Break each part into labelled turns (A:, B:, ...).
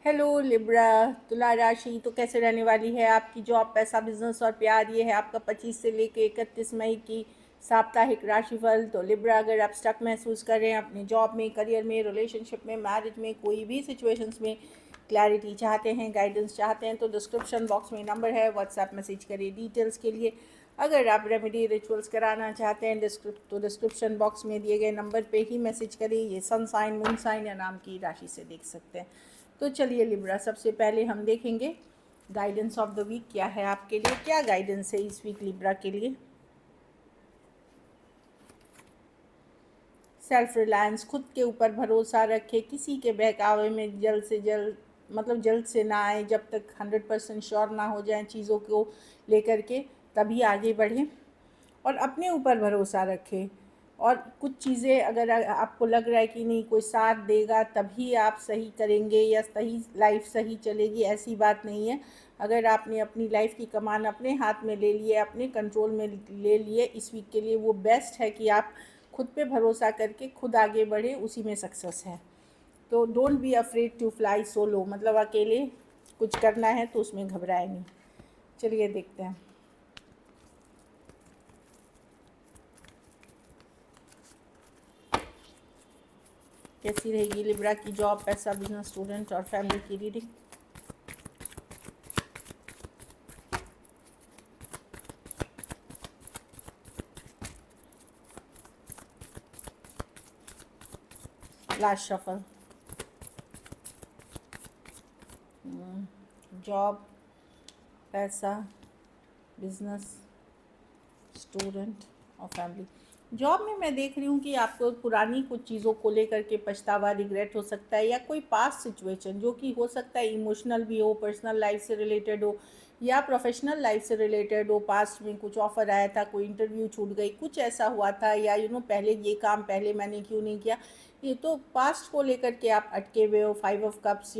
A: Hello Libra. तुला राशि तो कैसे रहने वाली है आपकी जॉब, पैसा, बिजनेस और प्यार। ये है आपका 25 से लेके 31 मई की साप्ताहिक राशिफल। तो लिब्रा, अगर आप स्टक महसूस कर रहे हैं अपने जॉब में, करियर में, रिलेशनशिप में, मैरिज में, कोई भी सिचुएशंस में क्लैरिटी चाहते हैं, गाइडेंस चाहते हैं, तो डिस्क्रिप्शन बॉक्स में नंबर है, व्हाट्सएप मैसेज करिए डिटेल्स के लिए। अगर आप रेमेडी रिचुअल्स कराना चाहते हैं तो डिस्क्रिप्शन बॉक्स में दिए गए नंबर पे ही मैसेज करिए। ये सन साइन, मून साइन या नाम की राशि से देख सकते हैं। तो चलिए लिब्रा, सबसे पहले हम देखेंगे गाइडेंस ऑफ द वीक क्या है आपके लिए। क्या गाइडेंस है इस वीक लिब्रा के लिए? सेल्फ रिलायंस, खुद के ऊपर भरोसा रखें, किसी के बहकावे में जल्द से जल्द, मतलब जल्द से ना आए, जब तक 100% श्योर ना हो जाए चीज़ों को लेकर के, तभी आगे बढ़ें। और अपने ऊपर भरोसा रखें। और कुछ चीज़ें अगर आपको लग रहा है कि नहीं कोई साथ देगा तभी आप सही करेंगे या सही लाइफ सही चलेगी, ऐसी बात नहीं है। अगर आपने अपनी लाइफ की कमान अपने हाथ में ले लिए, अपने कंट्रोल में ले लिए, इस वीक के लिए वो बेस्ट है कि आप खुद पे भरोसा करके खुद आगे बढ़े, उसी में सक्सेस है। तो don't be afraid to fly solo, मतलब अकेले कुछ करना है तो उसमें घबराए नहीं। चलिए देखते हैं कैसी रहेगी लिब्रा की जॉब, पैसा, बिजनेस, स्टूडेंट और फैमिली की रीडिंग। Last shuffle. जॉब, पैसा, बिजनेस, स्टूडेंट और फैमिली। जॉब में मैं देख रही हूँ कि आपको पुरानी कुछ चीज़ों को लेकर के पछतावा, रिग्रेट हो सकता है, या कोई पास्ट सिचुएशन जो कि हो सकता है इमोशनल भी हो, पर्सनल लाइफ से रिलेटेड हो या प्रोफेशनल लाइफ से रिलेटेड हो। पास्ट में कुछ ऑफर आया था, कोई इंटरव्यू छूट गई, कुछ ऐसा हुआ था, या पहले ये काम पहले मैंने क्यों नहीं किया। ये तो पास्ट को लेकर के आप अटके हुए हो। 5 ऑफ कप्स।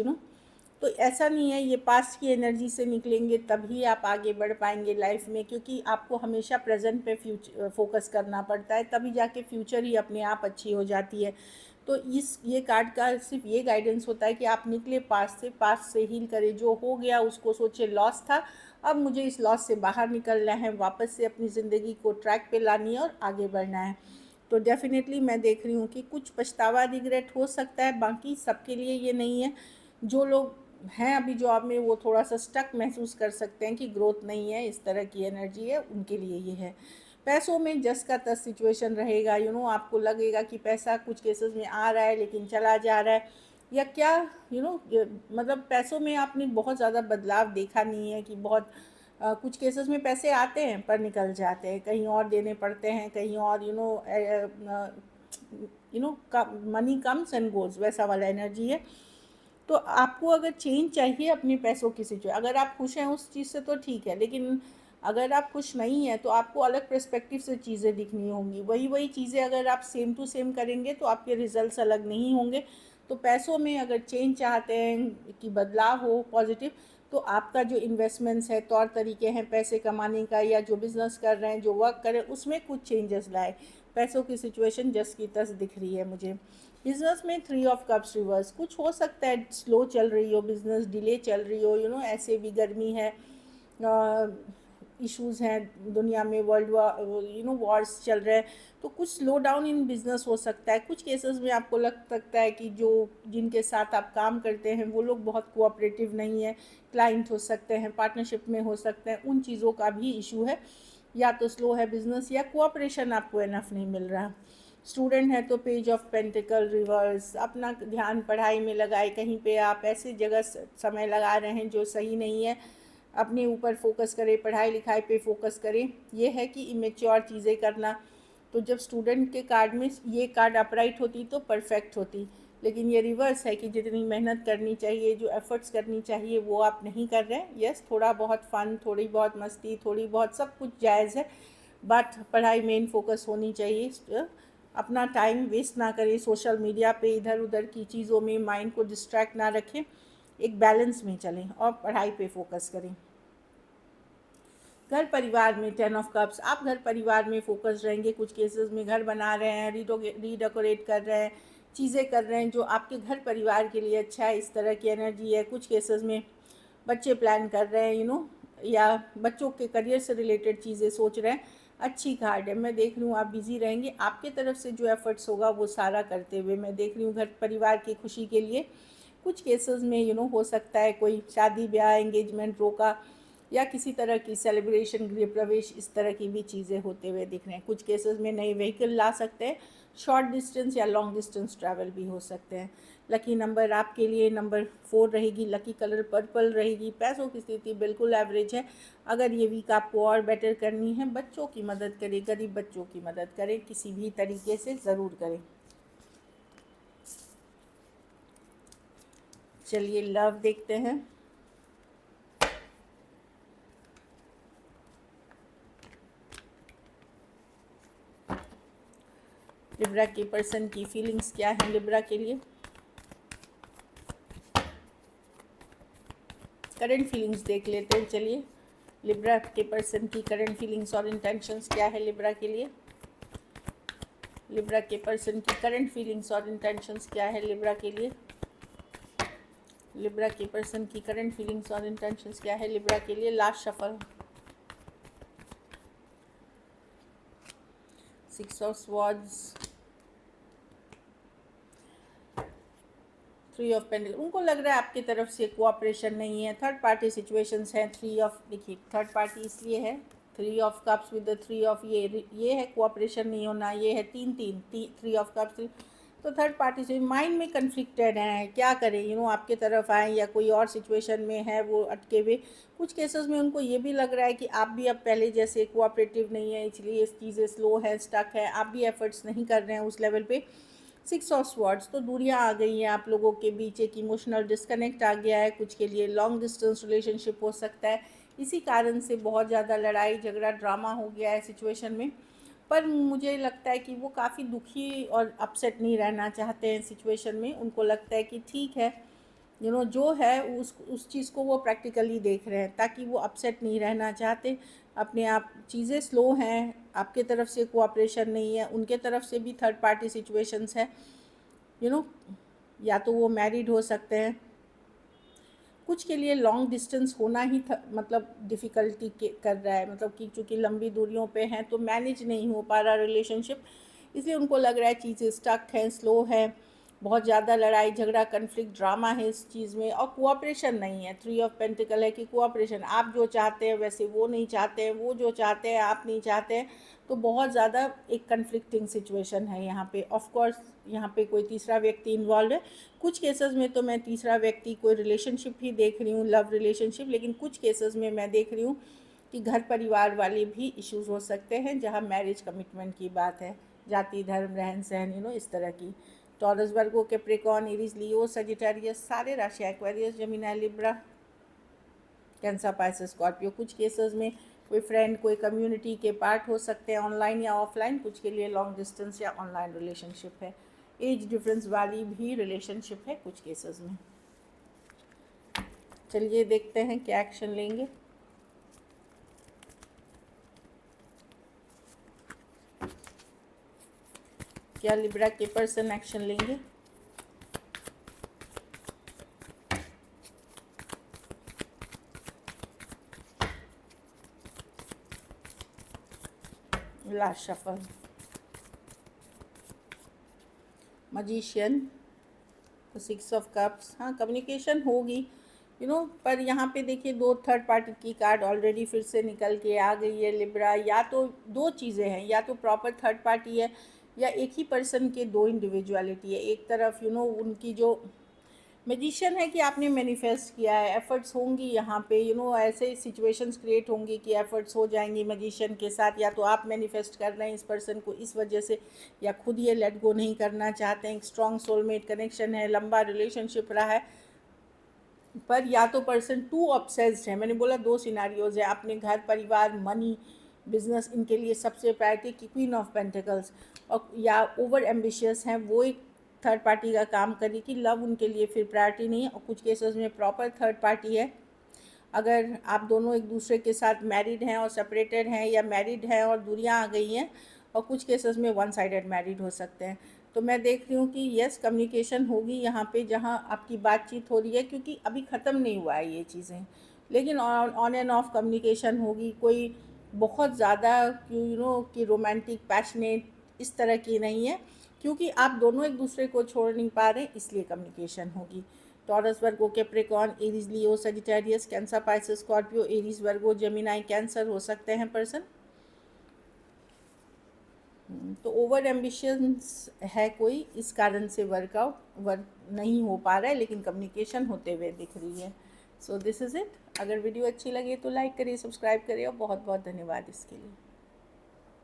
A: तो ऐसा नहीं है, ये पास्ट की एनर्जी से निकलेंगे तभी आप आगे बढ़ पाएंगे लाइफ में, क्योंकि आपको हमेशा प्रेजेंट पे फ्यूचर फोकस करना पड़ता है, तभी जाके फ्यूचर ही अपने आप अच्छी हो जाती है। तो ये कार्ड का सिर्फ ये गाइडेंस होता है कि आप निकले पास्ट से हील करें। जो हो गया उसको सोचे लॉस था, अब मुझे इस लॉस से बाहर निकलना है, वापस से अपनी ज़िंदगी को ट्रैक पे लानी है और आगे बढ़ना है। तो डेफिनेटली मैं देख रही हूँ कि कुछ पछतावा, रिग्रेट हो सकता है, बाकी सबके लिए ये नहीं है। जो लोग हैं अभी जॉब में वो थोड़ा सा स्टक महसूस कर सकते हैं कि ग्रोथ नहीं है, इस तरह की एनर्जी है, उनके लिए ये है। पैसों में जस का तस सिचुएशन रहेगा। आपको लगेगा कि पैसा कुछ केसेस में आ रहा है लेकिन चला जा रहा है, या क्या मतलब पैसों में आपने बहुत ज़्यादा बदलाव देखा नहीं है कि बहुत कुछ केसेस में पैसे आते हैं पर निकल जाते हैं, कहीं और देने पड़ते हैं, कहीं और मनी कम्स एंड गोज, वैसा वाला एनर्जी है। तो आपको अगर चेंज चाहिए अपने पैसों की सिचुएशन, अगर आप खुश हैं उस चीज़ से तो ठीक है, लेकिन अगर आप खुश नहीं हैं तो आपको अलग पर्सपेक्टिव से चीज़ें दिखनी होंगी। वही वही चीज़ें अगर आप सेम टू सेम करेंगे तो आपके रिजल्ट्स अलग नहीं होंगे। तो पैसों में अगर चेंज चाहते हैं कि बदलाव हो पॉजिटिव, तो आपका जो इन्वेस्टमेंट्स है, तौर तरीके हैं पैसे कमाने का, या जो बिज़नेस कर रहे हैं, जो वर्क कर रहे हैं, उसमें कुछ चेंजेस लाए। पैसों की सिचुएशन जस की तस दिख रही है मुझे। बिजनेस में 3 ऑफ कप्स रिवर्स, कुछ हो सकता है स्लो चल रही हो बिजनेस, डिले चल रही हो, ऐसे भी गर्मी है, इश्यूज हैं दुनिया में, वर्ल्ड वॉर्स चल रहे हैं, तो कुछ स्लो डाउन इन बिजनेस हो सकता है। कुछ केसेस में आपको लग सकता है कि जो जिनके साथ आप काम करते हैं वो लोग बहुत कोऑपरेटिव नहीं है, क्लाइंट हो सकते हैं, पार्टनरशिप में हो सकते हैं, उन चीज़ों का भी इशू है। या तो स्लो है बिजनेस या कोऑपरेशन आपको एनफ नहीं मिल रहा। स्टूडेंट है तो पेज ऑफ पेंटिकल रिवर्स, अपना ध्यान पढ़ाई में लगाए, कहीं पे आप ऐसे जगह समय लगा रहे हैं जो सही नहीं है। अपने ऊपर फोकस करें, पढ़ाई लिखाई पे फोकस करें। ये है कि इमेच्योर चीज़ें करना। तो जब स्टूडेंट के कार्ड में ये कार्ड अपराइट होती तो परफेक्ट होती, लेकिन ये रिवर्स है कि जितनी मेहनत करनी चाहिए, जो एफर्ट्स करनी चाहिए वो आप नहीं कर रहे हैं। यस, थोड़ा बहुत फ़न, थोड़ी बहुत मस्ती, थोड़ी बहुत सब कुछ जायज़ है, बट पढ़ाई मेन फोकस होनी चाहिए। अपना टाइम वेस्ट ना करें सोशल मीडिया पे, इधर उधर की चीज़ों में माइंड को डिस्ट्रैक्ट ना रखें, एक बैलेंस में चलें और पढ़ाई पे फोकस करें। घर परिवार में 10 ऑफ कप्स, आप घर परिवार में फोकस रहेंगे। कुछ केसेस में घर बना रहे हैं, रीडेकोरेट कर रहे हैं, चीज़ें कर रहे हैं जो आपके घर परिवार के लिए अच्छा है, इस तरह की एनर्जी है। कुछ केसेस में बच्चे प्लान कर रहे हैं या बच्चों के करियर से रिलेटेड चीज़ें सोच रहे हैं। अच्छी कार्ड है, मैं देख रही हूँ आप बिज़ी रहेंगे। आपके तरफ से जो एफर्ट्स होगा वो सारा करते हुए मैं देख रही हूँ घर परिवार की खुशी के लिए। कुछ केसेस में हो सकता है कोई शादी ब्याह एंगेजमेंट रोका या किसी तरह की सेलिब्रेशन गृह प्रवेश, इस तरह की भी चीज़ें होते हुए दिख रहे हैं। कुछ केसेस में नई व्हीकल ला सकते हैं, शॉर्ट डिस्टेंस या लॉन्ग डिस्टेंस ट्रैवल भी हो सकते हैं। लकी नंबर आपके लिए नंबर 4 रहेगी। लकी कलर पर्पल रहेगी। पैसों की स्थिति बिल्कुल एवरेज है। अगर ये वीक आपको और बेटर करनी है, बच्चों की मदद करें, गरीब बच्चों की मदद करें, किसी भी तरीके से ज़रूर करें। चलिए लव देखते हैं। लिब्रा के पर्सन की फीलिंग्स क्या है लिब्रा के लिए? करंट फीलिंग्स देख लेते हैं। चलिए लिब्रा के पर्सन की करंट फीलिंग्स और इंटेंशंस क्या है लिब्रा के लिए? लिब्रा के पर्सन की करंट फीलिंग्स और इंटेंशंस क्या है लिब्रा के लिए? लिब्रा के पर्सन की करंट फीलिंग्स और इंटेंशंस क्या है लिब्रा के लिए? Last shuffle. 6 of swords, 3 of pentacle. उनको लग रहा है आपकी तरफ से कोऑपरेशन नहीं है, थर्ड पार्टी सिचुएशंस हैं। 3 ऑफ, देखिए थर्ड पार्टी इसलिए है 3 of cups with the 3 of, ये है कोऑपरेशन नहीं होना। ये है 3 ऑफ कप्स। तो थर्ड पार्टी से माइंड में कन्फ्लिक्टेड हैं, क्या करें, आपके तरफ आए या कोई और सिचुएशन में है वो अटके हुए। कुछ केसेस में उनको ये भी लग रहा है कि आप भी अब पहले जैसे कोऑपरेटिव नहीं है, इसलिए चीज़ें स्लो है, स्टक है, आप भी एफर्ट्स नहीं कर रहे हैं उस लेवल पे। 6 ऑफ स्वॉर्ड्स, तो दूरियां आ गई हैं आप लोगों के बीच, एक इमोशनल डिस्कनेक्ट आ गया है। कुछ के लिए लॉन्ग डिस्टेंस रिलेशनशिप हो सकता है, इसी कारण से बहुत ज़्यादा लड़ाई झगड़ा ड्रामा हो गया है सिचुएशन में। पर मुझे लगता है कि वो काफ़ी दुखी और अपसेट नहीं रहना चाहते हैं सिचुएशन में। उनको लगता है कि ठीक है, जो है उस चीज़ को वो प्रैक्टिकली देख रहे हैं, ताकि वो अपसेट नहीं रहना चाहते अपने आप। चीज़ें स्लो हैं, आपके तरफ से कोऑपरेशन नहीं है, उनके तरफ से भी थर्ड पार्टी सिचुएशंस है। या तो वो मैरिड हो सकते हैं, कुछ के लिए लॉन्ग डिस्टेंस होना ही मतलब डिफ़िकल्टी कर रहा है, मतलब कि चूँकि लंबी दूरियों पे हैं तो मैनेज नहीं हो पा रहा रिलेशनशिप, इसलिए उनको लग रहा है चीज़ें स्टक हैं, स्लो है, बहुत ज़्यादा लड़ाई झगड़ा कन्फ्लिक्ट ड्रामा है इस चीज़ में, और कोऑपरेशन नहीं है। 3 ऑफ पेंटिकल है कि कोऑपरेशन, आप जो चाहते हैं वैसे वो नहीं चाहते हैं, वो जो चाहते हैं आप नहीं चाहते हैं, तो बहुत ज़्यादा एक कन्फ्लिक्टिंग सिचुएशन है यहाँ पे। ऑफ कोर्स यहाँ पे कोई तीसरा व्यक्ति इन्वॉल्व है। कुछ केसेस में तो मैं तीसरा व्यक्ति कोई रिलेशनशिप ही देख रही हूँ, लव रिलेशनशिप, लेकिन कुछ केसेस में मैं देख रही हूँ कि घर परिवार वाले भी इश्यूज हो सकते हैं, जहाँ मैरिज कमिटमेंट की बात है, जाति धर्म रहन सहन इस तरह की। Taurus Virgo Capricorn Aries Leo Sagittarius, सारे राशि Aquarius Gemini Libra cancer Pisces Scorpio. कुछ केसेस में कोई फ्रेंड कोई कम्युनिटी के पार्ट हो सकते हैं, ऑनलाइन या ऑफलाइन। कुछ के लिए लॉन्ग डिस्टेंस या ऑनलाइन रिलेशनशिप है, एज डिफरेंस वाली भी रिलेशनशिप है कुछ केसेस में। चलिए देखते हैं क्या एक्शन लेंगे। क्या लिब्रा के पर्सन एक्शन लेंगे? लास्ट शफल, मजिशियन, तो 6 ऑफ कप्स। हाँ, कम्युनिकेशन होगी पर यहाँ पे देखिए 2 थर्ड पार्टी की कार्ड ऑलरेडी फिर से निकल के आ गई है लिब्रा। या तो 2 चीज़ें हैं, या तो प्रॉपर थर्ड पार्टी है या एक ही पर्सन के 2 इंडिविजुअलिटी है। एक तरफ उनकी जो मैजिशियन है कि आपने मैनिफेस्ट किया है, एफर्ट्स होंगी यहाँ पे, ऐसे सिचुएशंस क्रिएट होंगी कि एफर्ट्स हो जाएंगी मैजिशियन के साथ। या तो आप मैनिफेस्ट कर रहे हैं इस पर्सन को इस वजह से, या खुद ये लेट गो नहीं करना चाहते हैं। एक स्ट्रॉन्ग सोलमेट कनेक्शन है, लंबा रिलेशनशिप रहा है, पर या तो पर्सन टू ऑब्सेस्ड है। मैंने बोला 2 सिनारियोज है, अपने घर परिवार मनी बिजनेस, इनके लिए सबसे प्रायोरिटी की क्वीन ऑफ पेंटिकल्स, और या ओवर एम्बिशियस हैं, वो एक थर्ड पार्टी का काम करी कि लव उनके लिए फिर प्रायोरिटी नहीं है। और कुछ केसेस में प्रॉपर थर्ड पार्टी है, अगर आप दोनों एक दूसरे के साथ मैरिड हैं और सेपरेटेड हैं, या मैरिड हैं और दूरियां आ गई हैं, और कुछ केसेस में वन साइडेड मैरिड हो सकते हैं। तो मैं देख रही हूँ कि यस कम्युनिकेशन होगी यहाँ पे जहाँ आपकी बातचीत हो रही है, क्योंकि अभी ख़त्म नहीं हुआ है ये चीज़ें, लेकिन ऑन एंड ऑफ कम्युनिकेशन होगी। कोई बहुत ज़्यादा कि रोमांटिक पैशनेट इस तरह की नहीं है, क्योंकि आप दोनों एक दूसरे को छोड़ नहीं पा रहे, इसलिए कम्युनिकेशन होगी। Taurus, Virgo, Capricorn, Aries, Leo, Sagittarius, Cancer, Pisces, Scorpio, Aries, Virgo, Gemini, Cancer हो सकते हैं पर्सन। तो ओवर एम्बिशंस है कोई, इस कारण से वर्क नहीं हो पा रहा है, लेकिन कम्युनिकेशन होते हुए दिख रही है। So this is it. अगर वीडियो अच्छी लगे तो लाइक करिए, सब्सक्राइब करिए, और बहुत बहुत धन्यवाद इसके लिए।